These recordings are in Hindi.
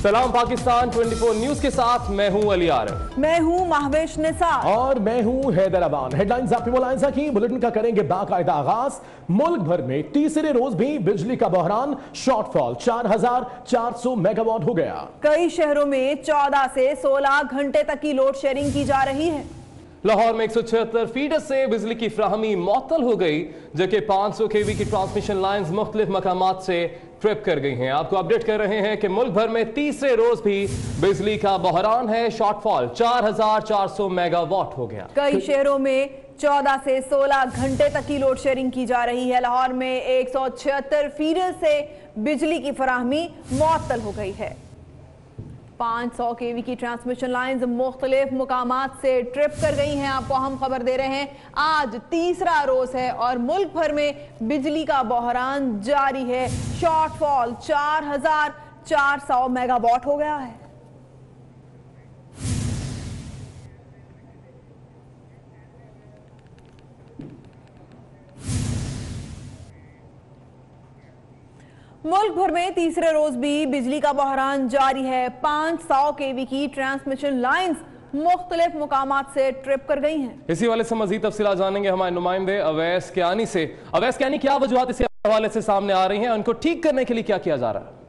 सलाम पाकिस्तान 24 न्यूज के साथ मैं हूं अली आरिफ। मैं हूं महवेश निसार और मैं हूं हैदर अबान। हेडलाइंस आपकी मुलायजा की, बुलेटिन का करेंगे बाकायदा आगाज। मुल्क भर में तीसरे रोज भी बिजली का बहरान, शॉर्टफॉल 4400 मेगावाट हो गया। कई शहरों में 14 से 16 घंटे तक की लोड शेयरिंग की जा रही है। लाहौर में 176 फीडर से बिजली की फ्राहमी मअतल हो गई, जबकि 500 केवी की ट्रांसमिशन लाइंस मुख्तलिफ मकामात से ट्रिप कर गई हैं। आपको अपडेट कर रहे हैं कि मुल्क भर में तीसरे रोज भी बिजली का बहरान है, शॉर्टफॉल 4400 मेगावाट हो गया। कई शहरों में 14 से 16 घंटे तक की लोड शेयरिंग की जा रही है। लाहौर में 176 फीडर से बिजली की फराहमी मअतल हो गई है। 500 केवी की ट्रांसमिशन लाइंस मुख्तलिफ मुकामात से ट्रिप कर गई हैं। आपको हम खबर दे रहे हैं, आज तीसरा रोज है और मुल्क भर में बिजली का बहरान जारी है। शॉर्टफॉल 4400 मेगावाट हो गया है। मुल्क भर में तीसरे रोज भी बिजली का बहरान जारी है। 500 केवी की ट्रांसमिशन लाइंस मुख्तलिफ मुकामात से ट्रिप कर गई हैं। इसी वाले से मजीद तफसीलात जानेंगे हमारे नुमाइंदे अवैस कियानी से। अवैस कियानी, क्या वजूहत इस हवाले से सामने आ रही हैं, उनको ठीक करने के लिए क्या किया जा रहा है?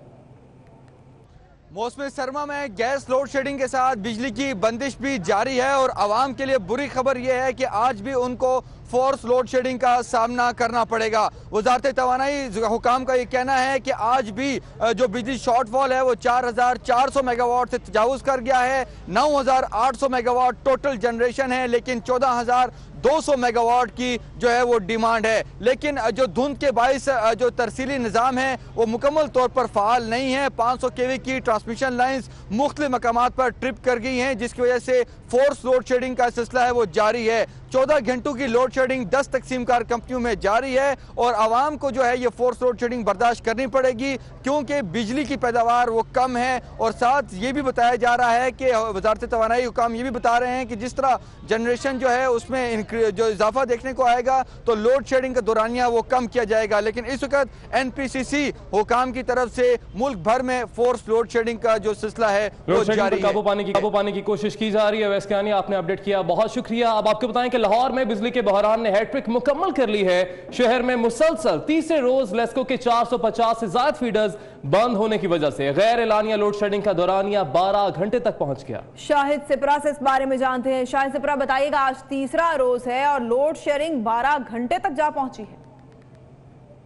मौसम सरमा में गैस लोड शेडिंग के साथ बिजली की बंदिश भी जारी है और आवाम के लिए बुरी खबर यह है कि आज भी उनको फोर्स लोड शेडिंग का सामना करना पड़ेगा। वजारत तवानाई हुकाम का ये कहना है कि आज भी जो बिजली शॉर्टफॉल है वो 4400 मेगावाट से तजावुज कर गया है। 9800 मेगावाट टोटल जनरेशन है, लेकिन 14200 मेगावाट की जो है वो डिमांड है। लेकिन जो धुंध के बाइस जो तरसीली निज़ाम है वो मुकम्मल तौर पर फ़ाल नहीं है। 500 केवी की ट्रांसमिशन लाइन्स मुख्तलिफ मकामात पर ट्रिप कर गई हैं, जिसकी वजह से फोर्स लोड शेडिंग का सिलसिला है वो जारी है। 14 घंटों की लोड शेडिंग 10 तकसीम कार कंपनियों में जारी है और आवाम को जो है ये फोर्स लोड शेडिंग बर्दाश्त करनी पड़ेगी, क्योंकि बिजली की पैदावार वो कम है। और साथ ये भी बताया जा रहा है कि वजारत तवानाई हुकाम ये भी बता रहे हैं कि जिस तरह जनरेशन जो है उसमें जो इजाफा देखने को आएगा तो लोड शेडिंग का दौरानिया वो कम किया जाएगा। लेकिन इस वक्त NPCC हुकाम की तरफ से मुल्क भर में फोर्स लोड शेडिंग का जो सिलसिला है वो जारी है। काबू पाने की कोशिश की जा रही है। वैसे यानी आपने अपडेट किया, बहुत शुक्रिया। अब आपको बताएं कि लाहौर में बिजली के बहरान ने हैट्रिक मुकम्मल कर ली है। शहर में मुसलसल तीसरे रोज लेस्को के 450 से ज्यादा फीडर्स बंद होने की वजह से गैर एलानिया लोड शेडिंग का दौरानिया 12 घंटे तक पहुंच गया। शाहिद सिपरा से इस बारे में जानते हैं। शाहिद सिपरा, बताइएगा, आज तीसरा रोज है और लोड शेयरिंग 12 घंटे तक जा पहुंची है।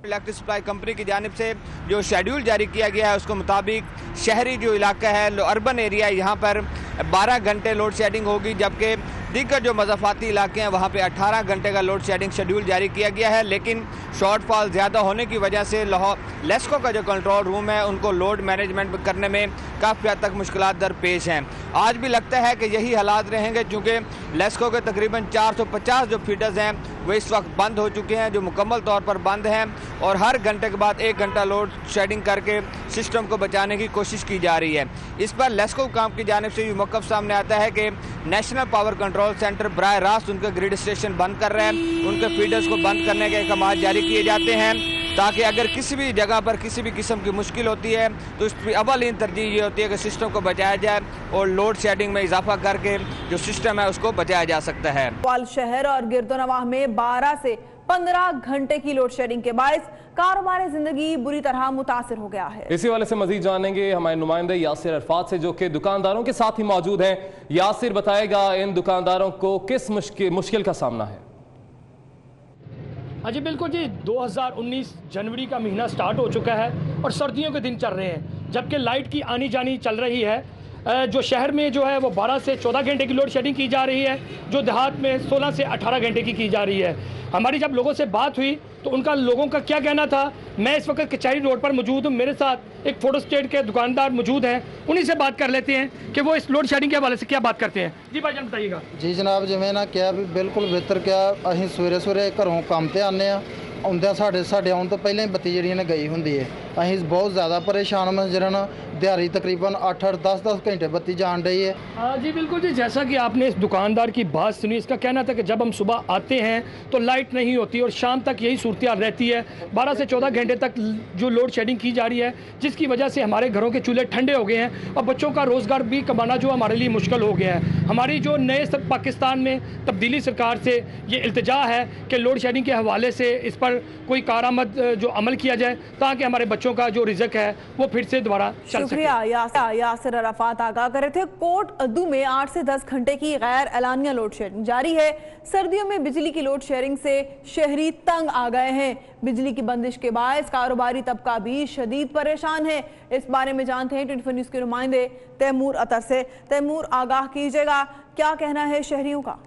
इलेक्ट्रिक सप्लाई कंपनी की जानिब से जो शेड्यूल जारी किया गया है उसके मुताबिक शहरी जो इलाका है, अर्बन एरिया, यहाँ पर 12 घंटे लोड शेडिंग होगी, जबकि दीगर जो मज़ाफ़ाती इलाके हैं वहाँ पे 18 घंटे का लोड शेडिंग शेड्यूल जारी किया गया है। लेकिन शॉर्टफॉल ज़्यादा होने की वजह से लाहौर लेस्को का जो कंट्रोल रूम है उनको लोड मैनेजमेंट करने में काफ़ी हद तक मुश्किलात दरपेश हैं। आज भी लगता है कि यही हालात रहेंगे, चूँकि लेस्को के तकरीबन 450 जो फीडर्स हैं वो इस वक्त बंद हो चुके हैं, जो मुकम्मल तौर पर बंद हैं, और हर घंटे के बाद 1 घंटा लोड शेडिंग करके सिस्टम को बचाने की कोशिश की जा रही है। इस पर लेस्को काम की जानिब से ये मौक़िफ़ सामने आता है कि नेशनल पावर कंट्रोल सेंटर बराह रास्त उनके ग्रिड स्टेशन बंद कर रहे हैं। उनके फीडर्स को बंद करने के अहकाम जारी किए जाते हैं, ताकि अगर किसी भी जगह पर किसी भी किस्म की मुश्किल होती है तो इसकी अवलीन तरजीह ये होती है कि सिस्टम को बचाया जाए और लोड शेडिंग में इजाफा करके जो सिस्टम है उसको बचाया जा सकता है। शहर और गिरदोनवाह में 12 से 15 घंटे की लोड शेडिंग के बायस कारोबार जिंदगी बुरी तरह मुतासिर हो गया है। इसी वाले से मजीद जानेंगे हमारे नुमाइंदे यासिर अरफात से, जो कि दुकानदारों के साथ ही मौजूद हैं। यासिर, बताएगा इन दुकानदारों को किस मुश्किल का सामना है? हाँ जी बिल्कुल जी, 2019 जनवरी का महीना स्टार्ट हो चुका है और सर्दियों के दिन चल रहे हैं, जबकि लाइट की आनी जानी चल रही है। जो शहर में जो है वो 12 से 14 घंटे की लोड शेडिंग की जा रही है, जो देहात में 16 से 18 घंटे की जा रही है। हमारी जब लोगों से बात हुई तो उनका लोगों का क्या कहना था, मैं इस वक्त कचहरी रोड पर मौजूद हूँ, मेरे साथ एक फोटो स्टेट के दुकानदार मौजूद हैं, उन्हीं से बात कर लेते हैं कि वो इस लोड शेडिंग के हवाले से क्या बात करते हैं। जी भाईजान बताइएगा। जी जनाब, जिमें ना क्या भी बिल्कुल बेहतर क्या, अं सवेरे सवेरे घरों काम ते आने ਆਉਂਦਿਆਂ ਸਾਡੇ ਆਉਣ ਤੋਂ ਪਹਿਲਾਂ ਹੀ ਬੱਤੀ ਜਿਹੜੀਆਂ ਨੇ ਗਈ ਹੁੰਦੀ ਹੈ। ਅਸੀਂ ਬਹੁਤ ज़्यादा परेशान में जरा ना दिहाड़ी तकरीबन 8-8 10-10 घंटे बत्ती जान रही है। हाँ जी बिल्कुल जी, जैसा कि आपने इस दुकानदार की बात सुनी, इसका कहना था कि जब हम सुबह आते हैं तो लाइट नहीं होती और शाम तक यही सूरत हाल रहती है। 12 से 14 घंटे तक जो लोड शेडिंग की जा रही है, जिसकी वजह से हमारे घरों के चूल्हे ठंडे हो गए हैं और बच्चों का रोज़गार भी कमाना जो हमारे लिए मुश्किल हो गया है। हमारी जो नए पाकिस्तान में तब्दीली सरकार से ये इल्तिजा है कि लोड शेडिंग के हवाले से इस पर कोई कारामद जो अमल किया जाए ताकि हमारे बच्चों का जो रिज़्क है वो फिर से दोबारा चल सके। यासिर अराफात आगाह कर रहे थे। कोट अद्दू में 8 से 10 घंटे की गैर एलानिया लोड शेडिंग जारी है। सर्दियों में बिजली की लोड शेडिंग से शहरी तंग आ गए हैं। बिजली की बंदिश के बायस कारोबारी तबका भी शदीद परेशान है। इस बारे में जानते हैं 24 न्यूज़ के नुमाइंदे तैमूर अतर से। तैमूर, आगाह कीजिएगा, क्या कहना है शहरियों का?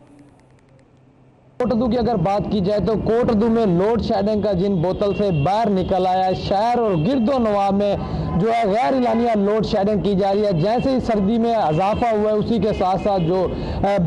कोट अद्दू की अगर बात की जाए तो कोट अद्दू में लोड शेडिंग का जिन बोतल से बाहर निकल आया है। शहर और गिरदो नवा में जो है गैर इलानिया लोड शेडिंग की जा रही है। जैसे ही सर्दी में इजाफा हुआ है उसी के साथ साथ जो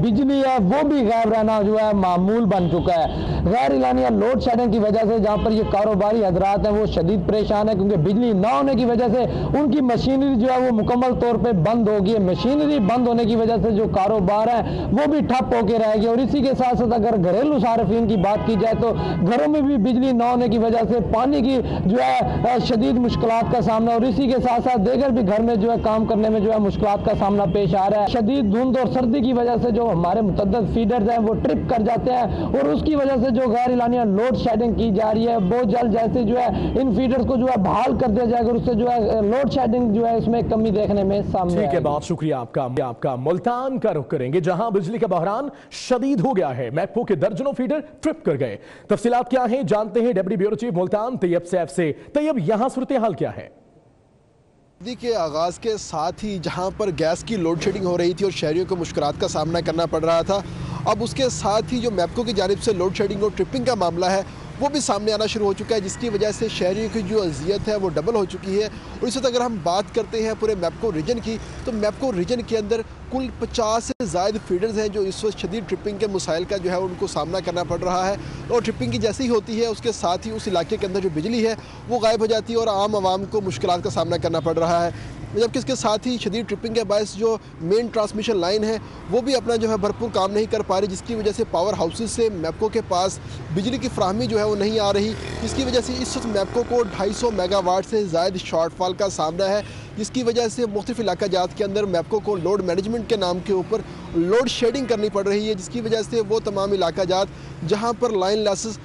बिजली है वो भी गायब रहना जो है मामूल बन चुका है। गैर इलानिया लोड शेडिंग की वजह से जहाँ पर ये कारोबारी हजरात हैं वो शदीद परेशान है, क्योंकि बिजली ना होने की वजह से उनकी मशीनरी जो है वो मुकम्मल तौर पर बंद होगी है। मशीनरी बंद होने की वजह से जो कारोबार है वो भी ठप होकर रहेगी। और इसी के साथ साथ अगर घरेलू सार्फिन की बात की जाए तो घरों में भी बिजली ना होने की वजह से पानी की जो है शदीद मुश्किलात का सामना, और इसी के साथ साथ देगर भी घर में जो है काम करने में जो है मुश्किलात का सामना पेश आ रहा है। शदीद धुंध और सर्दी की वजह से जो हमारे मुतअद्दिद फीडर्स हैं वो ट्रिप कर जाते हैं और उसकी वजह से जो गैर इलानिया लोड शेडिंग की जा रही है बहुत जल्द जैसे जो है इन फीडर्स को जो है बहाल कर दिया जाएगा, उससे जो है लोड शेडिंग जो है इसमें कमी देखने में सामने आएगी। ठीक है, बहुत शुक्रिया आपका। मुल्तान का रुख करेंगे जहां बिजली का बहरान शदीद हो गया है। मैकपो के दर्जनों फीडर ट्रिप कर गए। तफसीलात क्या हैं जानते हैं deputy bureau chief Multan Tayyab Saif से। तैयब, यहां सूरत हाल क्या है? सर्दी के आगाज़ के साथ ही जहां पर गैस की लोड शेडिंग हो रही थी और शहरियों को मुश्किलात का सामना करना पड़ रहा था, अब उसके साथ ही जो मैपको की जानिब से लोड शेडिंग और ट्रिपिंग का मामला है वो भी सामने आना शुरू हो चुका है, जिसकी वजह से शहरियों की जो अजियत है वो डबल हो चुकी है। और इस वक्त अगर हम बात करते हैं पूरे मैपको रीजन की, तो मैपको रीजन के अंदर कुल 50 से ज़ायद फीडर्स हैं जो इस वक्त शदीद ट्रिपिंग के मसाइल का जो है उनको सामना करना पड़ रहा है। और ट्रिपिंग की जैसी ही होती है उसके साथ ही उस इलाके के अंदर जो बिजली है वो गायब हो जाती है और आम आवाम को मुश्किलात का सामना करना पड़ रहा है। जबकि इसके साथ ही शदीद ट्रिपिंग के बायस जो मेन ट्रांसमिशन लाइन है वो भी अपना जो है भरपूर काम नहीं कर पा रही, जिसकी वजह से पावर हाउसेज से मैपको के पास बिजली की फ्राहमी जो है वो नहीं आ रही, जिसकी वजह से इस वक्त मैपको को 250 मेगावाट से ज़ायद शॉर्टफॉल का सामना है, जिसकी वजह से मुख्तलिफ इलाका जात के अंदर मैपको को लोड मैनेजमेंट के नाम के ऊपर लोड शेडिंग करनी पड़ रही है, जिसकी वजह से वो तमाम इलाका जात जहाँ पर लाइन लॉसेस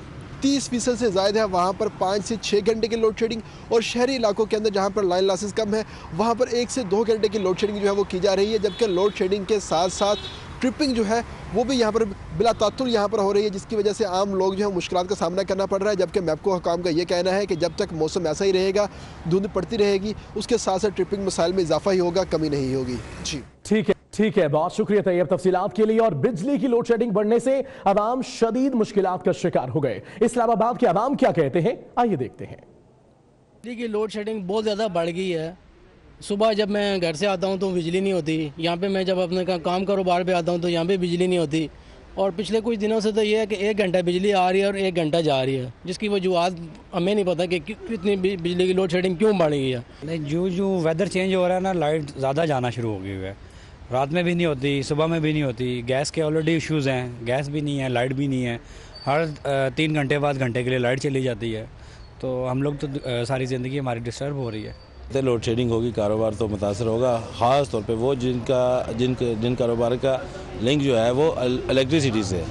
30% से ज़्यादा है वहाँ पर 5 से 6 घंटे की लोड शेडिंग, और शहरी इलाकों के अंदर जहाँ पर लाइन लॉसेस कम है वहाँ पर 1 से 2 घंटे की लोड शेडिंग जो है वो की जा रही है। जबकि लोड शेडिंग के साथ साथ ट्रिपिंग जो है वो भी यहाँ पर बिला तातुल यहाँ पर हो रही है, जिसकी वजह से आम लोग जो है मुश्किलात का सामना करना पड़ रहा है। जबकि मैपको हुकाम का ये कहना है कि जब तक मौसम ऐसा ही रहेगा, धुंध पड़ती रहेगी, उसके साथ साथ ट्रिपिंग मसाइल में इजाफा ही होगा, कमी नहीं होगी। जी ठीक है, बहुत शुक्रिया तैयब तफसीलात के लिए। और बिजली की लोड शेडिंग बढ़ने से अवाम शदीद मुश्किलात का शिकार हो गए। इस्लामाबाद के अवाम क्या कहते हैं, आइए देखते हैं। बिजली की लोड शेडिंग बहुत ज़्यादा बढ़ गई है। सुबह जब मैं घर से आता हूँ तो बिजली नहीं होती, यहाँ पे मैं जब अपने काम कारोबार पे आता हूँ तो यहाँ पे बिजली नहीं होती। और पिछले कुछ दिनों से तो ये है कि 1 घंटा बिजली आ रही है और 1 घंटा जा रही है, जिसकी वजूहत हमें नहीं पता कि कितनी बिजली की लोड शेडिंग क्यों बढ़ गई है। नहीं, जो वेदर चेंज हो रहा है ना, लाइट ज़्यादा जाना शुरू हो गई है। रात में भी नहीं होती, सुबह में भी नहीं होती। गैस के ऑलरेडी इश्यूज़ हैं, गैस भी नहीं है, लाइट भी नहीं है। हर 3 घंटे बाद घंटे के लिए लाइट चली जाती है, तो हम लोग तो सारी ज़िंदगी हमारी डिस्टर्ब हो रही है। लोड शेडिंग होगी, कारोबार तो मुतासर होगा, ख़ास तौर पे वो जिन कारोबार का लिंक जो है वो इलेक्ट्रिसिटी से।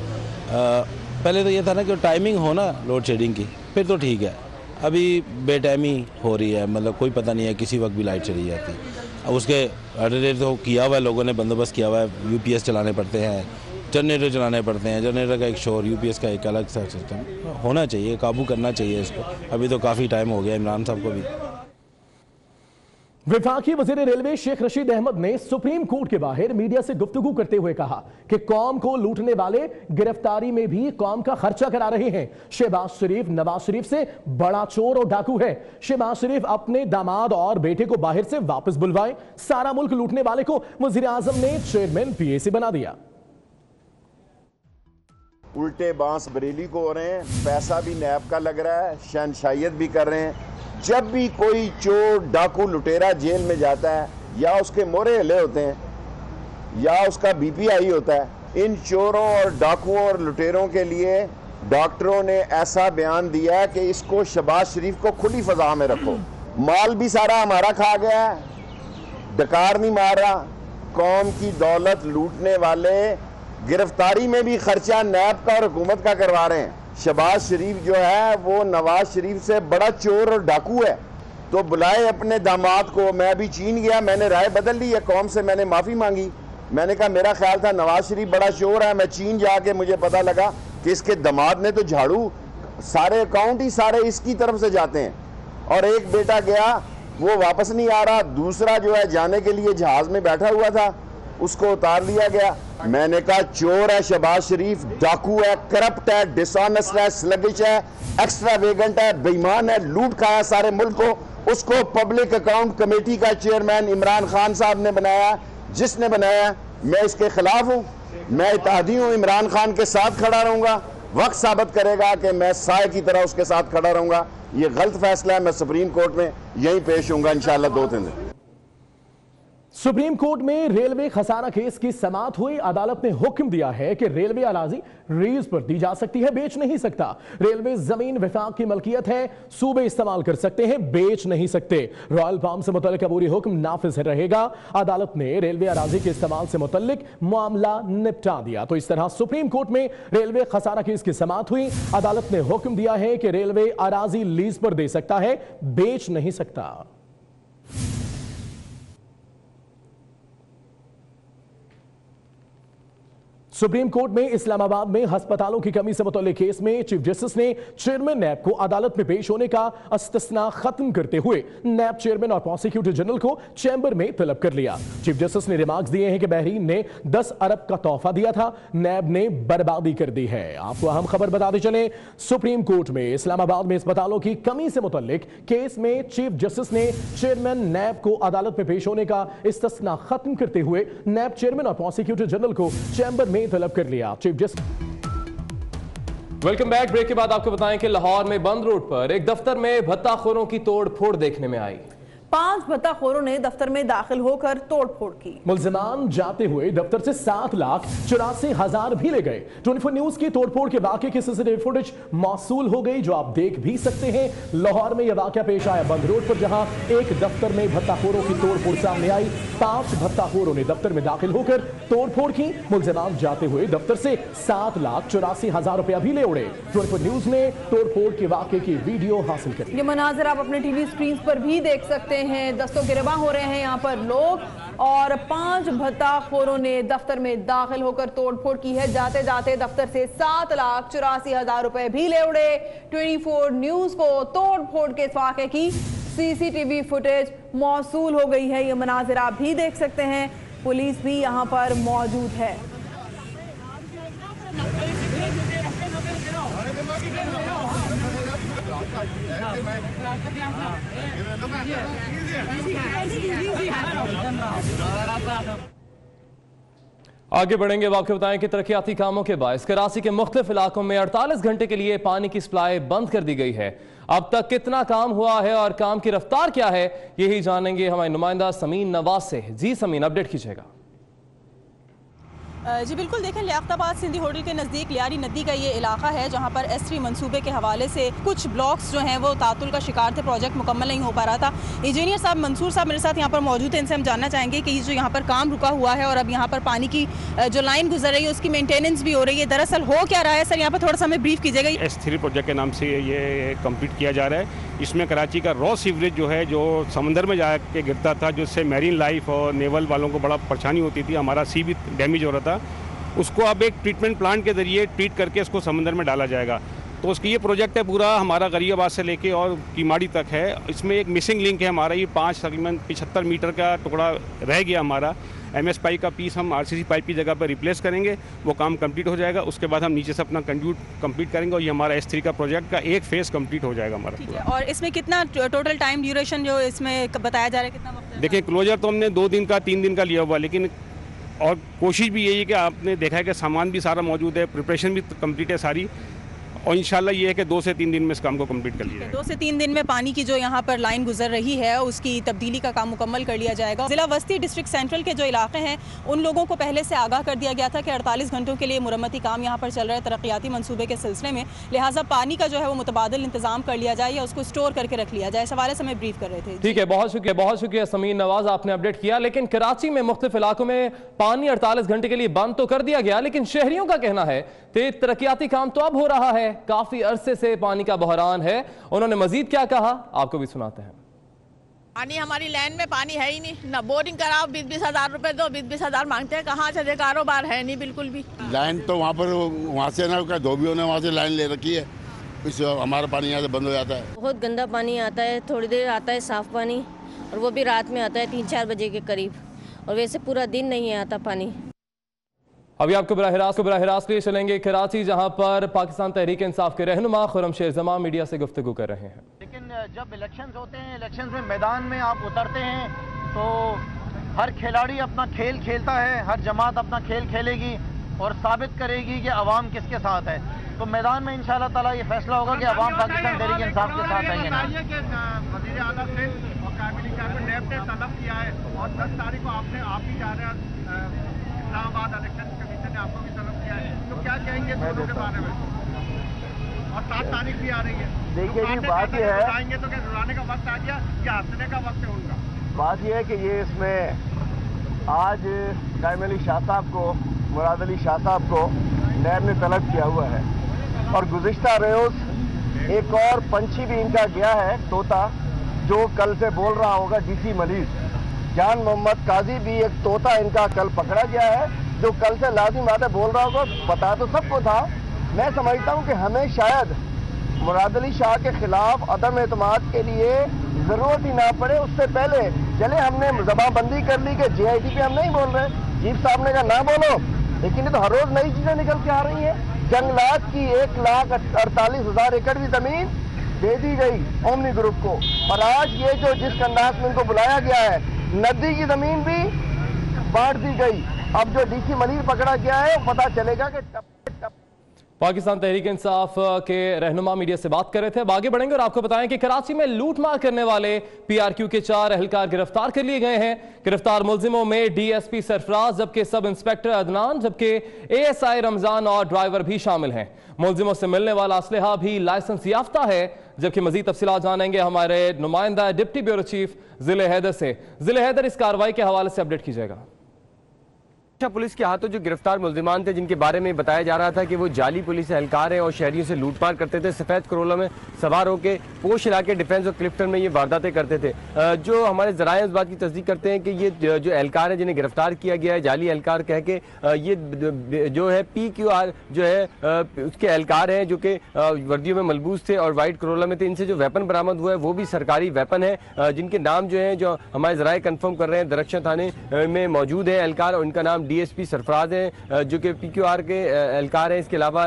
पहले तो ये था ना कि टाइमिंग हो ना लोड शेडिंग की, फिर तो ठीक है। अभी बेटाइमी हो रही है, मतलब कोई पता नहीं है, किसी वक्त भी लाइट चली जाती है। अब उसके अल्टरनेटिव तो किया हुआ है, लोगों ने बंदोबस्त किया हुआ है। यूपीएस चलाने पड़ते हैं, जनरेटर चलाने पड़ते हैं, जनरेटर का एक शोर, यूपीएस का एक अलग सा सिस्टम होना चाहिए, काबू करना चाहिए इसको। अभी तो काफ़ी टाइम हो गया इमरान साहब को भी। वफाकी वज़ीर रेलवे शेख रशीद अहमद ने सुप्रीम कोर्ट के बाहर मीडिया से गुफ्तगू करते हुए कहा कि कौम को लूटने वाले गिरफ्तारी में भी कौम का खर्चा करा रहे हैं। शहबाज शरीफ नवाज शरीफ से बड़ा चोर और डाकू है। शहबाज शरीफ अपने दामाद और बेटे को बाहर से वापस बुलवाएं। सारा मुल्क लूटने वाले को वज़ीर आज़म ने चेयरमैन पीएसी बना दिया। उल्टे बांस बरेली को हो रहे हैं, पैसा भी नैब का लग रहा है, शहनशाहियत भी कर रहे हैं। जब भी कोई चोर डाकू लुटेरा जेल में जाता है या उसके मोरे हिले होते हैं या उसका बीपी हाई होता है, इन चोरों और डाकुओं और लुटेरों के लिए डॉक्टरों ने ऐसा बयान दिया है कि इसको शहबाज शरीफ को खुली फजा में रखो। माल भी सारा हमारा खा गया है, डकार नहीं मार रहा, कौम की दौलत लूटने वाले गिरफ्तारी में भी खर्चा नैब का और हुकूमत का करवा रहे हैं। शहबाज शरीफ जो है वो नवाज शरीफ से बड़ा चोर और डाकू है, तो बुलाए अपने दामाद को। मैं अभी चीन गया, मैंने राय बदल ली है, कौम से मैंने माफ़ी मांगी। मैंने कहा मेरा ख्याल था नवाज शरीफ बड़ा चोर है, मैं चीन जाके मुझे पता लगा कि इसके दामाद ने तो झाड़ू, सारे अकाउंट ही सारे इसकी तरफ से जाते हैं। और एक बेटा गया वो वापस नहीं आ रहा, दूसरा जो है जाने के लिए जहाज में बैठा हुआ था, उसको उतार लिया गया। मैंने कहा चोर है शहबाज शरीफ, डाकू है, करप्ट है, डिसऑनेस्ट है, स्लगिश है, एक्स्ट्रावेगेंट है, बेईमान है, लूट खाया सारे मुल्क को। उसको पब्लिक अकाउंट कमेटी का चेयरमैन इमरान खान साहब ने बनाया। जिसने बनाया मैं इसके खिलाफ हूँ, मैं इत्तेहादी हूँ, इमरान खान के साथ खड़ा रहूंगा। वक्त साबित करेगा कि मैं साए की तरह उसके साथ खड़ा रहूंगा। ये गलत फैसला है, मैं सुप्रीम कोर्ट में यहीं पेश होऊंगा इंशाल्लाह 2-3 दिन। सुप्रीम कोर्ट में रेलवे खसाना केस की समाअत हुई। अदालत ने हुक्म दिया है कि रेलवे अराजी लीज पर दी जा सकती है, बेच नहीं सकता। रेलवे जमीन विफाक की मलकियत है, सूबे इस्तेमाल कर सकते हैं, बेच नहीं सकते। रॉयल पाम से मुतल्लिक अबूरी हुक्म नाफिज रहेगा। अदालत ने रेलवे अराजी के इस्तेमाल से मुतल्लिक मामला निपटा दिया। तो इस तरह सुप्रीम कोर्ट में रेलवे खसाना केस की समाअत हुई। अदालत ने हुक्म दिया है कि रेलवे अराजी लीज पर दे सकता है, बेच नहीं सकता। सुप्रीम कोर्ट में इस्लामाबाद में अस्पतालों की कमी से मुतल्लिक केस में चीफ जस्टिस ने चेयरमैन नैब को अदालत में पेश होने का इस्तिस्ना खत्म करते हुए नैब चेयरमैन और प्रोसिक्यूटर जनरल को चैम्बर में तलब कर लिया। चीफ जस्टिस ने रिमार्क्स दिए हैं कि बहरीन ने 10 अरब का तोहफा दिया था, नैब ने बर्बादी कर दी है। आपको अहम खबर बताते चले, सुप्रीम कोर्ट में इस्लामाबाद में अस्पतालों की कमी से मुतल्लिक केस में चीफ जस्टिस ने चेयरमैन नैब को अदालत में पेश होने का इस्तिस्ना खत्म करते हुए नैब चेयरमैन और प्रोसिक्यूटर जनरल को चैम्बर में तलब कर लिया। Chief justice welcome back. Break के बाद आपको बताएं कि लाहौर में बंद रोड पर एक दफ्तर में भत्ताखोरों की तोड़फोड़ देखने में आई। 5 भत्ताखोरों ने दफ्तर में दाखिल होकर तोड़फोड़ की। मुल्जिमान जाते हुए दफ्तर से 7,84,000 भी ले गए। 24 न्यूज की तोड़फोड़ के वाकये की सीसीटीवी फुटेज मौसूल हो गई, जो आप देख भी सकते हैं। लाहौर में यह वाकया पेश आया बंद रोड पर, जहां एक दफ्तर में भत्ताखोरों की तोड़फोड़ सामने आई। 5 भत्ताखोरों ने दफ्तर में दाखिल होकर तोड़फोड़ की। मुल्जिमान जाते हुए दफ्तर से 7,84,000 रुपया भी ले उड़े। 24 न्यूज ने तोड़फोड़ के वाकये की वीडियो हासिल कर। ये मनाजिर आप अपने टीवी स्क्रीन पर भी देख सकते हैं। दस्तों गिरबा हो रहे हैं यहाँ पर लोग, और 5 भत्ताखोरों ने दफ्तर में दाखिल होकर तोड़फोड़ की है। जाते जाते दफ्तर से 7,84,000 रुपए भी ले उड़े। 24 न्यूज को तोड़फोड़ के इस वाक़े की सीसीटीवी फुटेज मौसूल हो गई है। ये मनाजिर आप भी देख सकते हैं। पुलिस भी यहाँ पर मौजूद है। आगे बढ़ेंगे। अब आपको बताएं कि तरक्याती कामों के बायस कराची के मुख्तलिफ इलाकों में 48 घंटे के लिए पानी की सप्लाई बंद कर दी गई है। अब तक कितना काम हुआ है और काम की रफ्तार क्या है, यही जानेंगे हमारे नुमाइंदा समीन नवाज से। जी समीन, अपडेट कीजिएगा। जी बिल्कुल, देखें लियाकताबाद सिंधी होटल के नज़दीक लियारी नदी का ये इलाका है, जहाँ पर S3 मंसूबे के हवाले से कुछ ब्लॉक्स जो हैं वो तातुल का शिकार थे, प्रोजेक्ट मुकम्मल नहीं हो पा रहा था। इंजीनियर साहब मंसूर साहब मेरे साथ यहाँ पर मौजूद हैं। इनसे हम जानना चाहेंगे कि जो यहाँ पर काम रुका हुआ है और अब यहाँ पर पानी की जो लाइन गुजर रही है उसकी मेंटेनेंस भी हो रही है, दरअसल हो क्या रहा है सर, यहाँ पर थोड़ा सा हमें ब्रीफ कीजिएगा। S3 प्रोजेक्ट के नाम से ये कंप्लीट किया जा रहा है। इसमें कराची का रॉ सीवरेज जो है, जो समंदर में जाके गिरता था, जिससे मैरीन लाइफ और नेवल वालों को बड़ा परेशानी होती थी, हमारा सी भी डैमेज हो रहा था, उसको अब एक ट्रीटमेंट प्लांट के ज़रिए ट्रीट करके इसको समंदर में डाला जाएगा। तो उसकी ये प्रोजेक्ट है पूरा हमारा गरीबाबाद से लेके और कीमाड़ी तक है। इसमें एक मिसिंग लिंक है हमारा, ये 75 मीटर का टुकड़ा रह गया हमारा। MS पाइप का पीस हम RCC पाइप की जगह पर रिप्लेस करेंगे, वो काम कंप्लीट हो जाएगा। उसके बाद हम नीचे से अपना कंड्यूट कंप्लीट करेंगे और ये हमारा S3 का प्रोजेक्ट का एक फेज़ कंप्लीट हो जाएगा हमारा पूरा। और इसमें कितना टोटल टाइम ड्यूरेशन जो इसमें बताया जा रहा है, कितना वक्त? देखिए, क्लोजर तो हमने 2 दिन का 3 दिन का लिया हुआ, लेकिन और कोशिश भी यही है कि आपने देखा है कि सामान भी सारा मौजूद है, प्रिपरेशन भी कंप्लीट है सारी, और इंशाल्लाह ये है कि 2 से 3 दिन में इस काम को कंप्लीट कर लिया जाएगा। 2 से 3 दिन में पानी की जो यहाँ पर लाइन गुजर रही है उसकी तब्दीली का काम मुकम्मल कर लिया जाएगा। जिला वस्ती डिस्ट्रिक्ट सेंट्रल के जो इलाके हैं उन लोगों को पहले से आगाह कर दिया गया था कि 48 घंटों के लिए मुरम्मती काम यहाँ पर चल रहा है तरक्याती मंसूबे के सिलसिले में, लिहाजा पानी का जो है वो मुतबादिल इंतजाम कर लिया जाए या उसको स्टोर करके रख लिया जाए। इस हवाले से हमें ब्रीफ कर रहे थे। ठीक है, बहुत शुक्रिया समीर नवाज, आपने अपडेट किया। लेकिन कराची में मुख्तलिफ इलाकों में पानी 48 घंटे के लिए बंद तो कर दिया गया, लेकिन शहरियों का कहना है तेज तरक्याती काम तो अब हो रहा है, काफी अरसे से पानी का बहरान है। उन्होंने मजीद क्या कहा आपको भी सुनाते हैं। पानी हमारी लाइन में पानी है ही नहीं, ना बोरिंग कराओ 20-20 हज़ार रुपए दो, 20-20 हज़ार मांगते हैं, कहाँ से कारोबार है नहीं बिल्कुल भी। लाइन तो वहाँ से ना धोबियों ने वहाँ से लाइन ले रखी है, इस हमारा पानी यहाँ से बंद हो जाता है। बहुत गंदा पानी आता है, थोड़ी देर आता है साफ पानी, और वो भी रात में आता है 3-4 बजे के करीब, और वैसे पूरा दिन नहीं आता पानी। अभी आपको बराह रास्त लिए चलेंगे कराची, जहां पर पाकिस्तान तहरीक इंसाफ के रहनुमा खुर्रम शेर जमा मीडिया से गुफ्तगू कर रहे हैं। लेकिन जब इलेक्शंस होते हैं, इलेक्शंस में मैदान में आप उतरते हैं तो हर खिलाड़ी अपना खेल खेलता है, हर जमात अपना खेल खेलेगी और साबित करेगी कि अवाम किसके साथ है। तो मैदान में इंशाअल्लाह ताला ये फैसला होगा कि अवाम पाकिस्तान तहरीक इंसाफ के साथ है। वज़ीर आला से और काबिल कैबिनेट ने तलब किया है और 10 तारीख को आप ही जा रहे हैं इस्लामाबाद, इलेक्शन कमीशन ने आपको भी तलब किया है, तो क्या कहेंगे दोनों के बारे में? और 7 तारीख भी आ रही है, देखिए जी बात ये है, आएंगे तो क्या रुलाने का वक्त आ गया या हंसने का वक्त है उनका? बात ये है कि ये इसमें आज कायम अली शाह साहब को, मुराद अली शाह साहब को नैब ने तलब किया हुआ है, और गुज़िश्ता रोज एक और पंछी भी इनका गया है, तोता, जो कल से बोल रहा होगा डीसी मलिक जान मोहम्मद काजी भी एक तोता इनका कल पकड़ा गया है, जो कल से लाजिम बातें बोल रहा होगा। पता तो सबको था। मैं समझता हूं कि हमें शायद मुराद अली शाह के खिलाफ अदम एतमाद के लिए जरूरत ही ना पड़े, उससे पहले चले हमने जबाबंदी कर ली कि JIT पे हम नहीं बोल रहे, चीफ साहब ने कहा ना बोलो, लेकिन ये तो हर रोज नई चीजें निकल के आ रही हैं। जंगलात की 1,48,000 एकड़ की जमीन दे दी गई ओमनी ग्रुप को, और आज ये जो जिस अंदाज में इनको बुलाया गया है, नदी की जमीन भी बांट दी गई। अब जो डीसी मलिक पकड़ा गया है पता चलेगा कि पाकिस्तान तहरीक इंसाफ के रहनुमा मीडिया से बात कर रहे थे। अब आगे बढ़ेंगे और आपको बताएं कि कराची में लूटमार करने वाले PRQ के 4 एहलकार गिरफ्तार कर लिए गए हैं। गिरफ्तार मुलजिमों में DSP सरफराज, जबकि सब इंस्पेक्टर अदनान, जबकि ASI रमजान और ड्राइवर भी शामिल हैं। मुलजिमों से मिलने वाला असलहा भी लाइसेंस याफ्ता है। जबकि मजीद तफसीलात जानेंगे हमारे नुमाइंदा डिप्टी ब्यूरो चीफ जिले हैदर से। जिले हैदर, इस कार्रवाई के हवाले से अपडेट कीजिएगा। पुलिस के हाथों जो गिरफ्तार मुल्जिमान थे, जिनके बारे में बताया जा रहा था कि वो जाली पुलिस एहलकार हैं और शहरियों से लूटमार करते थे, सफ़ेद करोला में सवार होकर पोश इलाके डिफेंस और क्लिफ्टन में ये वारदातें करते थे। जो हमारे ज़राए इस बात की तस्दीक करते हैं कि ये जो एहलकार हैं जिन्हें गिरफ्तार किया गया है, जाली एहलकार कह के, ये जो है PQR जो है उसके एहलकार हैं, जो कि वर्दियों में मलबूस थे और वाइट करोला में थे। इनसे जो वेपन बरामद हुआ है वो भी सरकारी वेपन है, जिनके नाम जो है, जो हमारे ज़राए कन्फर्म कर रहे हैं, दरख्शां थाने में मौजूद है एहलकार, और उनका नाम DSP सरफराज हैं, जो कि PQR के एहलकार हैं। इसके अलावा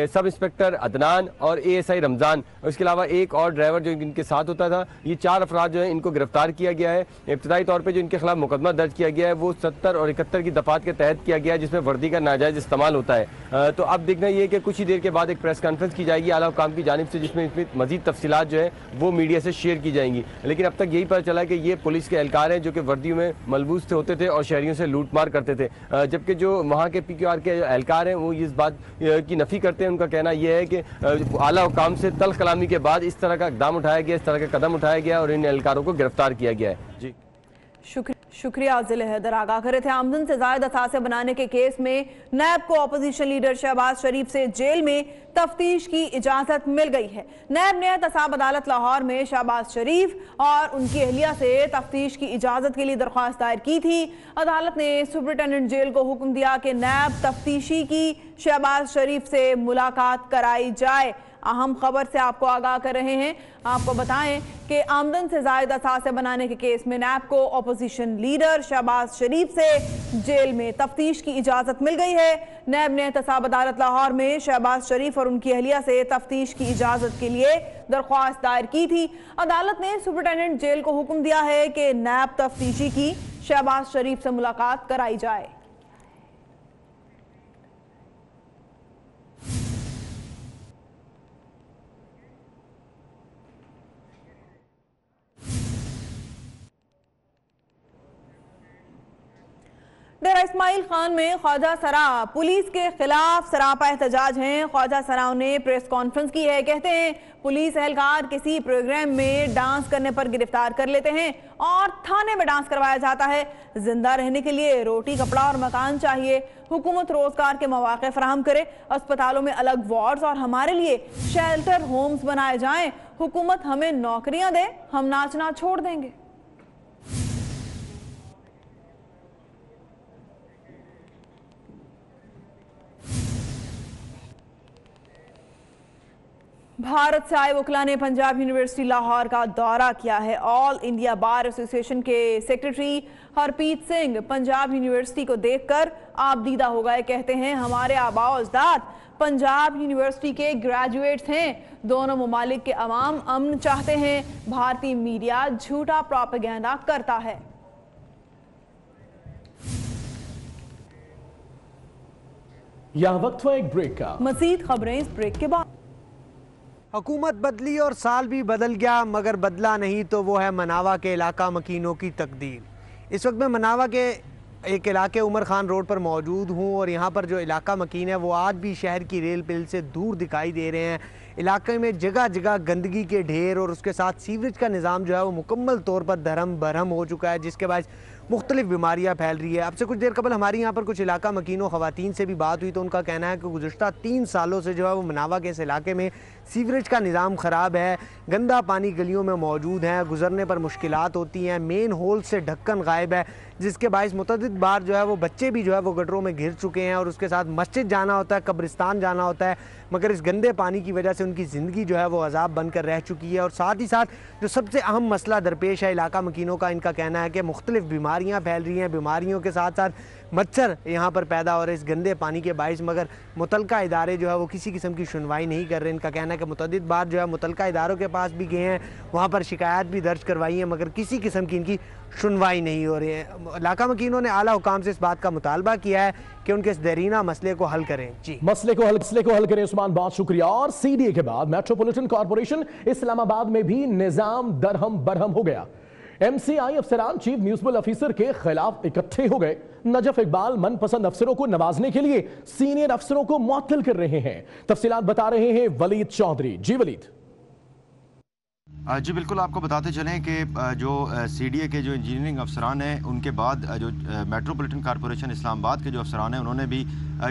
सब इंस्पेक्टर अदनान और ASI रमजान, इसके अलावा एक और ड्राइवर जो इनके साथ होता था। ये 4 अफराद जो है इनको गिरफ्तार किया गया है। इब्तदाई तौर पे जो इनके खिलाफ मुकदमा दर्ज किया गया है वो 70 और 71 की दफात के तहत किया गया है, जिसमें वर्दी का नाजायज इस्तेमाल होता है। तो अब देखना ये कि कुछ ही देर के बाद एक प्रेस कॉन्फ्रेंस की जाएगी आला हुकाम की जानिब से, जिसमें इसमें मजीद तफसीलात जो है वो मीडिया से शेयर की जाएंगी। लेकिन अब तक यही पता चला कि ये पुलिस के एहलकार हैं जो कि वर्दियों में मलबूस थे होते थे और शहरियों से लूटमार करते थे, जबकि जो वहाँ के PQR के एहलकार हैं वो इस बात की नफी करते हैं। उनका कहना यह है कि आला हुकाम से तल्ख कलामी के बाद इस तरह का इक़दाम उठाया गया, इस तरह का कदम उठाया गया और इन एहलकारों को गिरफ्तार किया गया है। जी शुक्रिया। जिले हैदर आगाह कर रहे थे। आमदन से ज़ायद असासे बनाने के केस में नैब को अपोजिशन लीडर शहबाज शरीफ से जेल में तफ्तीश की इजाजत मिल गई है। नैब ने एहतसाब अदालत लाहौर में शहबाज शरीफ और उनकी अहलिया से तफ्तीश की इजाजत के लिए दरख्वास्त दायर की थी। अदालत ने सुपरिटेंडेंट जेल को हुक्म दिया कि नैब तफ्तीशी की शहबाज शरीफ से मुलाकात कराई जाए। अहम खबर से आपको आगाह कर रहे हैं। आपको बताएं कि आमदन से ज़ायद असासे बनाने के केस में नैब को अपोजिशन लीडर शहबाज शरीफ से जेल में तफ्तीश की इजाज़त मिल गई है। नैब ने एहतसाब अदालत लाहौर में शहबाज शरीफ और उनकी अहलिया से तफ्तीश की इजाज़त के लिए दरख्वास्त दायर की थी। अदालत ने सुपरिटेंडेंट जेल को हुक्म दिया है कि नैब तफ्तीशी की शहबाज शरीफ से मुलाकात कराई जाए। इस्माइल खान में ख्वाजा सरा पुलिस के खिलाफ सरापा एहतजाज हैं। ख्वाजा सराओं ने प्रेस कॉन्फ्रेंस की है। कहते हैं पुलिस एहलकार किसी प्रोग्राम में डांस करने पर गिरफ्तार कर लेते हैं और थाने में डांस करवाया जाता है। जिंदा रहने के लिए रोटी, कपड़ा और मकान चाहिए। हुकूमत रोजगार के मौके फराहम करे, अस्पतालों में अलग वार्ड्स और हमारे लिए शेल्टर होम्स बनाए जाएं। हुकूमत हमें नौकरियां दे, हम नाचना छोड़ देंगे। भारत से आए वकला ने पंजाब यूनिवर्सिटी लाहौर का दौरा किया है। ऑल इंडिया बार एसोसिएशन के सेक्रेटरी हरप्रीत सिंह पंजाब यूनिवर्सिटी को देखकर आपदीदा हो गए। कहते हैं हमारे आबाओ अजदाद पंजाब यूनिवर्सिटी के ग्रेजुएट्स हैं। दोनों ममालिक के अवाम अमन चाहते हैं। भारतीय मीडिया झूठा प्रोपेगेंडा करता है। यह वक्त हुआ एक ब्रेक का। मजीद खबरें इस ब्रेक के बाद। हुकूमत बदली और साल भी बदल गया, मगर बदला नहीं तो वो है मनावा के इलाका मकीनों की तकदीर। इस वक्त मैं मनावा के एक इलाके उमर खान रोड पर मौजूद हूँ और यहाँ पर जो इलाका मकीन है वो आज भी शहर की रेल पिल से दूर दिखाई दे रहे हैं। इलाके में जगह जगह गंदगी के ढेर और उसके साथ सीवरेज का निज़ाम जो है वो मुकम्मल तौर पर धर्म बरहम हो चुका है, जिसके बाद मुख्तलिफ बीमारियाँ फैल रही है। अब से कुछ देर कबल हमारी यहाँ पर कुछ इलाका मकीनों ख़वातीन से भी बात हुई तो उनका कहना है कि गुज़श्ता 3 सालों से जो है वो मनावा के इस इलाके में सीवरेज का निज़ाम ख़राब है, गंदा पानी गलियों में मौजूद है, गुजरने पर मुश्किलात होती हैं, मेन होल से ढक्कन गायब है, जिसके बायस मुतअद्दिद बार जो है वो बच्चे भी जो है वो गटरों में घिर चुके हैं और उसके साथ मस्जिद जाना होता है, कब्रिस्तान जाना होता है, मगर इस गंदे पानी की वजह से उनकी ज़िंदगी जो है वो अजाब बनकर रह चुकी है। और साथ ही साथ जो सबसे अहम मसला दरपेश है इलाका मकीनों का, इनका कहना है कि मुख्तलिफ बीमारियाँ फैल रही हैं, बीमारियों के साथ साथ मच्छर यहाँ पर पैदा हो रहे इस गंदे पानी के बायस, मगर मुतलका इदारे जो है वो किसी किस्म की सुनवाई नहीं कर रहे। इनका कहना है कि मुतअद्दिद बार जो है मुतलका इदारों के पास भी गए हैं, वहाँ पर शिकायत भी दर्ज करवाई है, मगर किसी किस्म की इनकी सुनवाई नहीं हो रही है। इलाका मकीनों ने आला हुकाम से इस बात का मुतालबा किया है कि उनके इस देरीना मसले को हल करें। जी, मसले को हल करें उस्मान, बहुत शुक्रिया। और सीडीए के बाद मेट्रोपॉलिटन कॉर्पोरेशन इस्लामाबाद में भी निजाम दरहम बरहम हो गया। एमसीआई अफसरान चीफ म्यूनिसिपल ऑफिसर के खिलाफ इकट्ठे हो गए। नजफ इकबाल मनपसंद अफसरों को नवाजने के लिए सीनियर अफसरों को मुअत्तल कर रहे हैं। तफसीलात बता रहे हैं वलीद चौधरी। जी वलीद। जी बिल्कुल, आपको बताते चलें कि जो सीडीए के जो इंजीनियरिंग अफसरान हैं उनके बाद जो मेट्रोपॉलिटन कॉर्पोरेशन इस्लामाबाद के जो अफसरान हैं उन्होंने भी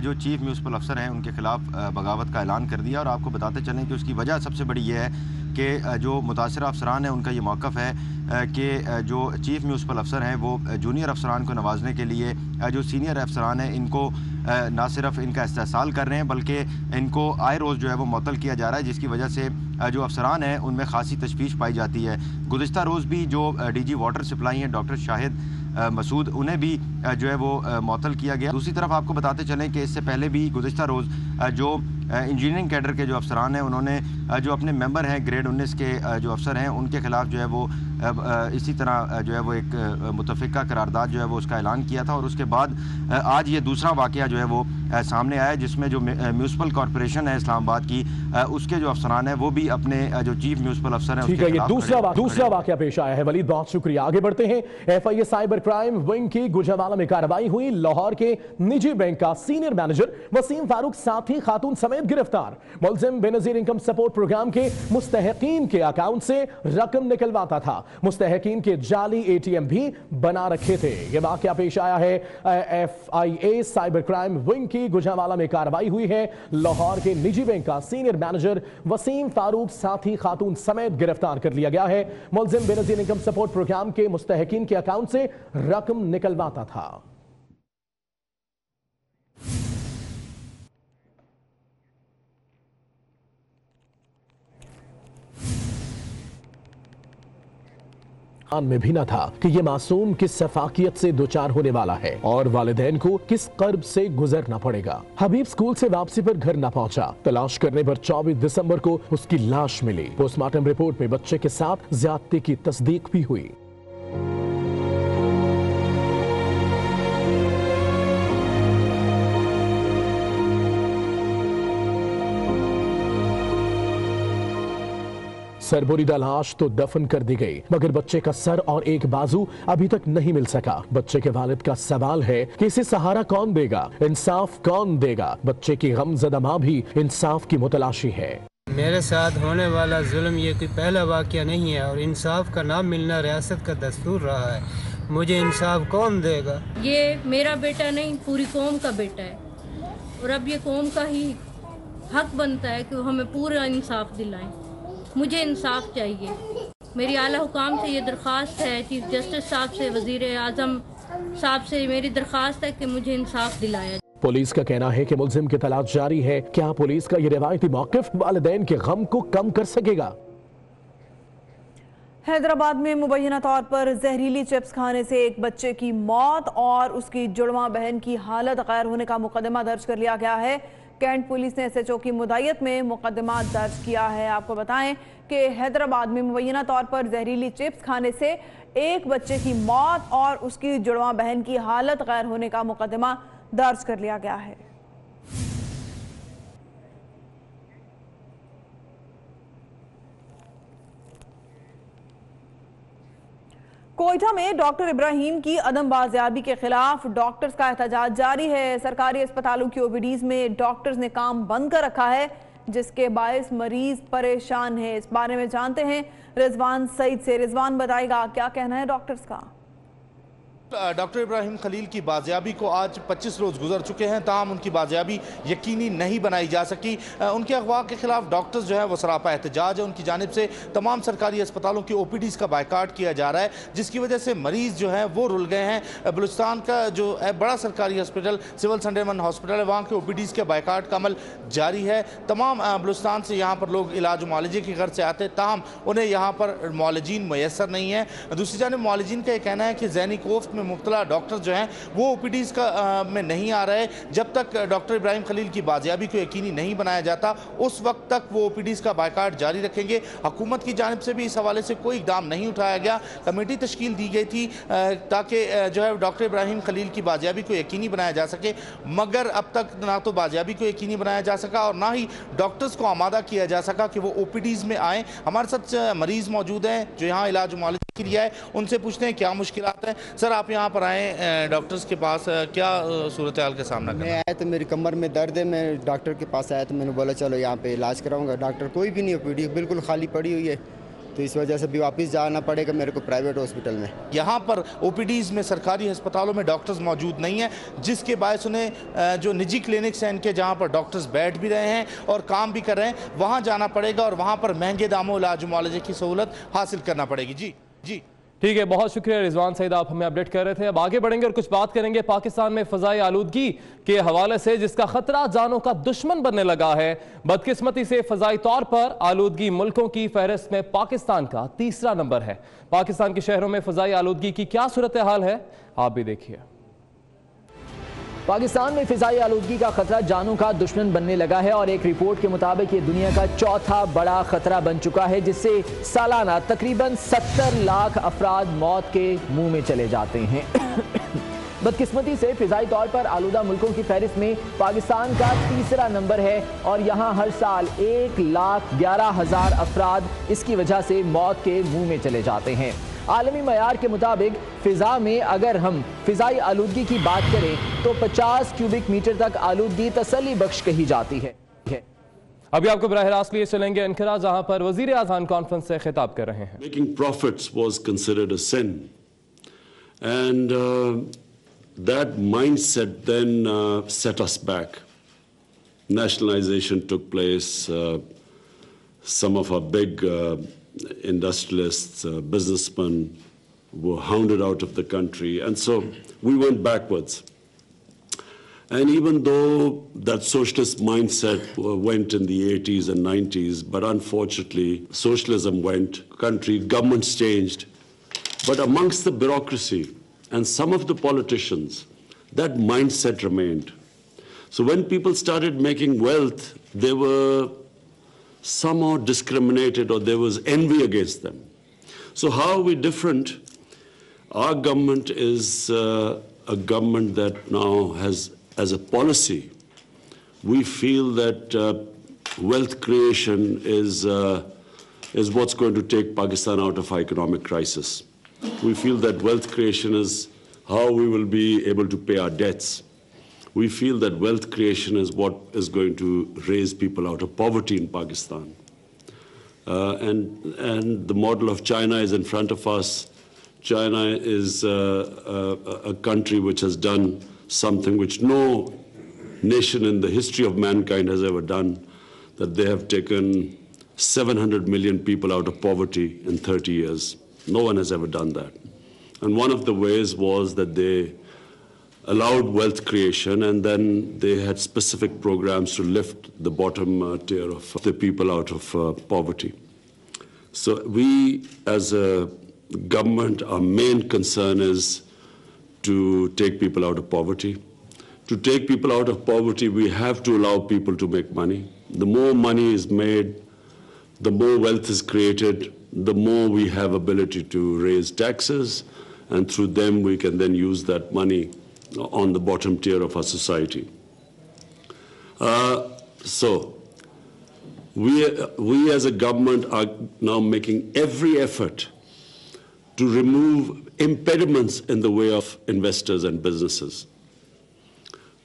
जो चीफ म्यूनिसिपल अफसर हैं उनके खिलाफ बगावत का ऐलान कर दिया। और आपको बताते चलें कि उसकी वजह सबसे बड़ी ये है कि जो मुतासर अफसरान हैं उनका ये मौक़िफ़ है कि जो चीफ म्यूनिसिपल अफसर हैं वो जूनियर अफसरान को नवाजने के लिए जो सीनियर अफसरान हैं इनको ना सिर्फ इनका इस्तेहसाल कर रहे हैं बल्कि इनको आए रोज़ जो है वो मुअत्तल किया जा रहा है, जिसकी वजह से जो अफसरान हैं उनमें खासी तशवीश पाई जाती है। गुज़िश्ता रोज़ भी जो डीजी वाटर सप्लाई हैं डॉक्टर शाहिद मसूद, उन्हें भी जो है वो मुअत्तल किया गया। दूसरी तरफ आपको बताते चलें कि इससे पहले भी गुज़िश्ता रोज़ जो इंजीनियरिंग कैडर के जो अफसरान हैं उन्होंने जो अपने मेंबर हैं ग्रेड 19 के जो अफसर हैं उनके खिलाफ जो है वो इसी तरह जो है वो एक मुतफ़िका करारदाद जो है वो उसका ऐलान किया था। और उसके बाद आज ये दूसरा वाक़या जो है वो सामने आया जिसमें जो म्यूनिसिपल कॉर्पोरेशन है इस्लामाबाद की उसके जो अफसरान हैं वो भी अपने जो चीफ म्यूनिसिपल अफसर हैं ठीक है, ये दूसरा वाक़या पेश आया है। वलीद बहुत शुक्रिया। आगे बढ़ते हैं। एफआईए साइबर क्राइम विंग की गुजरावाला में कार्रवाई हुई। लाहौर के निजी बैंक का सीनियर मैनेजर वसीम फारूक साथी खातून समेत गिरफ्तार। मुलजिम बेनजीर इनकम सपोर्ट प्रोग्राम के मुस्तहकीन के अकाउंट से रकम निकलवाता था। मुस्तहकीन के जाली एटीएम भी बना रखे थे। यह वाक़या पेश आया है। एफआईए साइबर क्राइम विंग की गुजरावाला में कार्रवाई हुई है। लाहौर के निजी बैंक का सीनियर मैनेजर वसीम फारूक साथी खातून समेत गिरफ्तार कर लिया गया है। मुलजिम बेनजीर इनकम सपोर्ट प्रोग्राम के मुस्तहकीन के अकाउंट से रकम निकलवाता था। में भी न था कि ये मासूम किस सफाकियत से दो चार होने वाला है और वालिदैन को किस कर्ब से गुजरना पड़ेगा। हबीब स्कूल से वापसी पर घर न पहुंचा। तलाश करने पर 24 दिसंबर को उसकी लाश मिली। पोस्टमार्टम रिपोर्ट में बच्चे के साथ ज्यादती की तस्दीक भी हुई। सरबोरीदा लाश तो दफन कर दी गई, मगर बच्चे का सर और एक बाजू अभी तक नहीं मिल सका। बच्चे के वालिद का सवाल है कि इसे सहारा कौन देगा, इंसाफ कौन देगा। बच्चे की गमज़दा मां भी इंसाफ की मुतलाशी है। मेरे साथ होने वाला जुल्म ये कोई पहला वाक़या नहीं है और इंसाफ का नाम मिलना रियासत का दस्तूर रहा है। मुझे इंसाफ कौन देगा? ये मेरा बेटा नहीं, पूरी कौम का बेटा है और अब ये कौम का ही हक बनता है कि हमें पूरा इंसाफ दिलाएं। मुझे इंसाफ चाहिए। मेरी आला हुकाम से ये दरख्वास्त है, चीफ जस्टिस साहब से, वज़ीर आज़म साहब से मेरी दरख्वास्त है कि मुझे इंसाफ दिलाया। पुलिस का कहना है कि मुल्जिम की तलाश जारी है। क्या पुलिस का ये रिवायती मौक़िफ़ वालिदैन के गम को कम कर सकेगा? हैदराबाद में मुबैना तौर पर जहरीली चिप्स खाने से एक बच्चे की मौत और उसकी जुड़वा बहन की हालत गैर होने का मुकदमा दर्ज कर लिया गया है। कैंट पुलिस ने एसएचओ की मुदायत में मुकदमा दर्ज किया है। आपको बताएं कि हैदराबाद में मुबैना तौर पर जहरीली चिप्स खाने से एक बच्चे की मौत और उसकी जुड़वा बहन की हालत गैर होने का मुकदमा दर्ज कर लिया गया है। कोयटा में डॉक्टर इब्राहिम की अदम बाजियाबी के खिलाफ डॉक्टर्स का एहतजाज जारी है। सरकारी अस्पतालों की ओपीडीज में डॉक्टर्स ने काम बंद कर रखा है, जिसके बायस मरीज परेशान है। इस बारे में जानते हैं रिजवान सईद से। रिजवान बताएगा क्या कहना है डॉक्टर्स का। डॉक्टर इब्राहिम खलील की बाजियाबी को आज 25 रोज़ गुजर चुके हैं, ताहम उनकी बाजियाबी यकीनी नहीं बनाई जा सकी। उनके अगवा के खिलाफ डॉक्टर्स जो है वो सरापा एहतजाज है। उनकी जानिब से तमाम सरकारी अस्पतालों की ओपीडीज़ का बायकाट किया जा रहा है, जिसकी वजह से मरीज़ जो है वो रुल गए हैं। बलूचिस्तान का जो बड़ा सरकारी हॉस्पिटल सिविल संडेमन हॉस्पिटल है, वहाँ के ओपीडीज़ के बायकाट का अमल जारी है। तमाम बलूचिस्तान से यहाँ पर लोग इलाज मुआलजे की गर्ज से आते, ताहम उन्हें यहाँ पर मुआलजीन मैसर नहीं है। दूसरी जानिब मुआलजीन का यह कहना है कि ज़हनी कोफ्त मुब्तला डॉक्टर जो हैं वो ओपीडीज़ का में नहीं आ रहे। जब तक डॉक्टर इब्राहिम खलील की बाजियाबी को यकीनी नहीं बनाया जाता, उस वक्त तक वो ओपीडीज़ का बायकाट जारी रखेंगे। हुकूमत की जानिब से भी इस हवाले से कोई इकदाम नहीं उठाया गया। कमेटी तश्कील दी गई थी ताकि जो है डॉक्टर इब्राहिम खलील की बाजियाबी को यकीनी बनाया जा सके, मगर अब तक ना तो बाजियाबी को यकीनी बनाया जा सका और ना ही डॉक्टर्स को आमादा किया जा सका कि वो ओपीडीज़ में आएँ। हमारे साथ मरीज़ मौजूद हैं जो यहाँ इलाज मुआलजे के लिए आए, उनसे पूछते हैं क्या मुश्किलात हैं। सर, आप यहाँ पर आए डॉक्टर्स के पास, क्या सूरत हाल का सामना मैं आया तो मेरी कमर में दर्द है, मैं डॉक्टर के पास आया तो मैंने बोला चलो यहाँ पे इलाज कराऊंगा। डॉक्टर कोई भी नहीं, ओपीडी बिल्कुल खाली पड़ी हुई है, तो इस वजह से भी वापस जाना पड़ेगा मेरे को प्राइवेट हॉस्पिटल में। यहाँ पर ओपीडीज़ में सरकारी अस्पतालों में डॉक्टर्स मौजूद नहीं है, जिसके बायस उन्हें जो निजी क्लिनिक्स हैं इनके जहाँ पर डॉक्टर्स बैठ भी रहे हैं और काम भी कर रहे हैं, वहाँ जाना पड़ेगा और वहाँ पर महंगे दामों इलाज मुआलजे की सहूलत हासिल करना पड़ेगी। जी जी ठीक है, बहुत शुक्रिया रिजवान सईद, आप हमें अपडेट कर रहे थे। अब आगे बढ़ेंगे और कुछ बात करेंगे पाकिस्तान में फ़ज़ाई आलूदगी के हवाले से, जिसका खतरा जानों का दुश्मन बनने लगा है। बदकिस्मती से फ़ज़ाई तौर पर आलूदगी मुल्कों की फहरिस्त में पाकिस्तान का तीसरा नंबर है। पाकिस्तान के शहरों में फ़ज़ाई आलूदगी की क्या सूरत हाल है, आप भी देखिए। पाकिस्तान में फ़िज़ाई आलूदगी का खतरा जानों का दुश्मन बनने लगा है और एक रिपोर्ट के मुताबिक ये दुनिया का चौथा बड़ा खतरा बन चुका है, जिससे सालाना तकरीबन 70 लाख अफराद मौत के मुंह में चले जाते हैं। बदकिस्मती से फ़िज़ाई तौर पर आलूदा मुल्कों की फहरिस्त में पाकिस्तान का तीसरा नंबर है और यहाँ हर साल 1,11,000 अफराद इसकी वजह से मौत के मुंह में चले जाते हैं। आलमी मयार के मुताबिक फ़िज़ा में अगर हम फ़िज़ाई आलूदगी की बात करें तो 50 क्यूबिक मीटर तक आलूदगी तसल्ली बख्श कही जाती है। अभी आपको बराह रास्त लिए चलेंगे अनकरा, जहां पर वज़ीर आज़म कॉन्फ्रेंस से खिताब कर रहे हैं। Making profits was considered a sin, and that mindset then set us back. Nationalization took place. Some of our big industrialists, businessmen were hounded out of the country, and so we went backwards. And even though that socialist mindset went in the 80s and 90s, but unfortunately socialism went, country, governments changed, but amongst the bureaucracy and some of the politicians, that mindset remained. So when people started making wealth, they were somehow discriminated or there was envy against them. So how are we different? Our government is a government that now has, as a policy, we feel that wealth creation is is what's going to take Pakistan out of our economic crisis. We feel that wealth creation is how we will be able to pay our debts. We feel that wealth creation is what is going to raise people out of poverty in Pakistan. And the model of China is in front of us. China is a country which has done something which no nation in the history of mankind has ever done, that they have taken 700 million people out of poverty in 30 years. No one has ever done that. And one of the ways was that they allowed wealth creation, and then they had specific programs to lift the bottom tier of the people out of poverty. So we, as a government, our main concern is to take people out of poverty. To take people out of poverty, we have to allow people to make money. The more money is made, the more wealth is created, the more we have ability to raise taxes, and through them we can then use that money on the bottom tier of our society. So we as a government are now making every effort to remove impediments in the way of investors and businesses.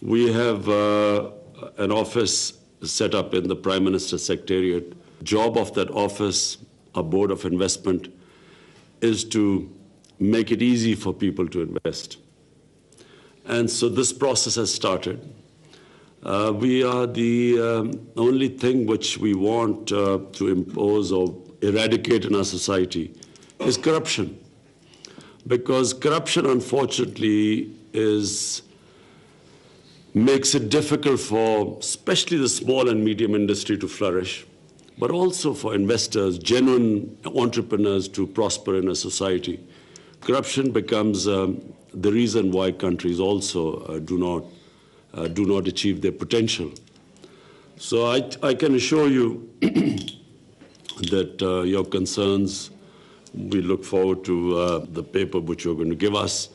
We have an office set up in the Prime Minister's Secretariat. Job of that office, a board of investment, is to make it easy for people to invest. And so this process has started. We are the only thing which we want to impose or eradicate in our society is corruption. Because corruption, unfortunately, makes it difficult for especially the small and medium industry to flourish, but also for investors, genuine entrepreneurs to prosper in a society. Corruption becomes the reason why countries also do not achieve their potential. So I can assure you that your concerns, we look forward to the paper which you're going to give us,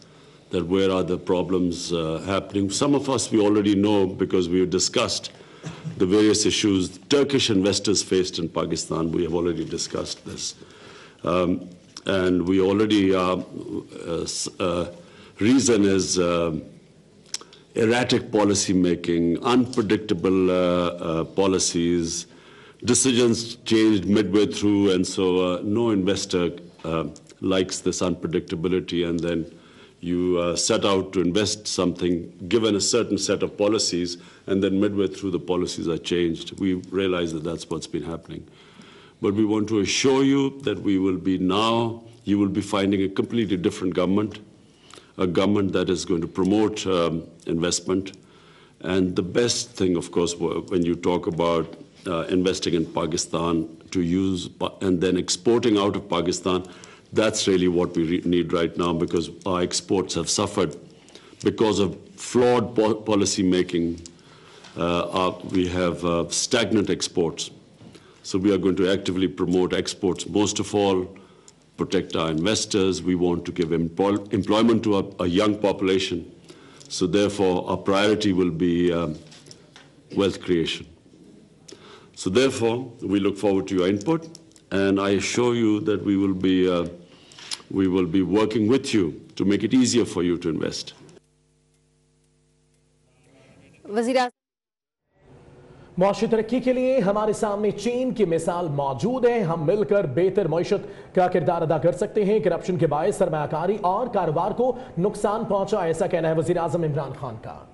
that where are the problems happening. Some of us we already know because we have discussed the various issues Turkish investors faced in Pakistan. We have already discussed this. And we already, reason is erratic policy making, unpredictable policies, decisions changed midway through, and so no investor likes this unpredictability, and then you set out to invest something given a certain set of policies, and then midway through the policies are changed. We realize that that's what's been happening. But we want to assure you that we will be now, you will be finding a completely different government, a government that is going to promote investment. And the best thing, of course, when you talk about investing in Pakistan to use and then exporting out of Pakistan, that's really what we need right now, because our exports have suffered because of flawed policy making. We have stagnant exports. So we are going to actively promote exports. Most of all, protect our investors. We want to give employment to a young population. So therefore, our priority will be wealth creation. So therefore, we look forward to your input, and I assure you that we will be working with you to make it easier for you to invest. मुआशी तरक्की के लिए हमारे सामने चीन की मिसाल मौजूद है। हम मिलकर बेहतर मईशत का किरदार अदा कर सकते हैं। करप्शन के बायस सरमायाकारी और कारोबार को नुकसान पहुंचा, ऐसा कहना है वजीर आजम इमरान खान का।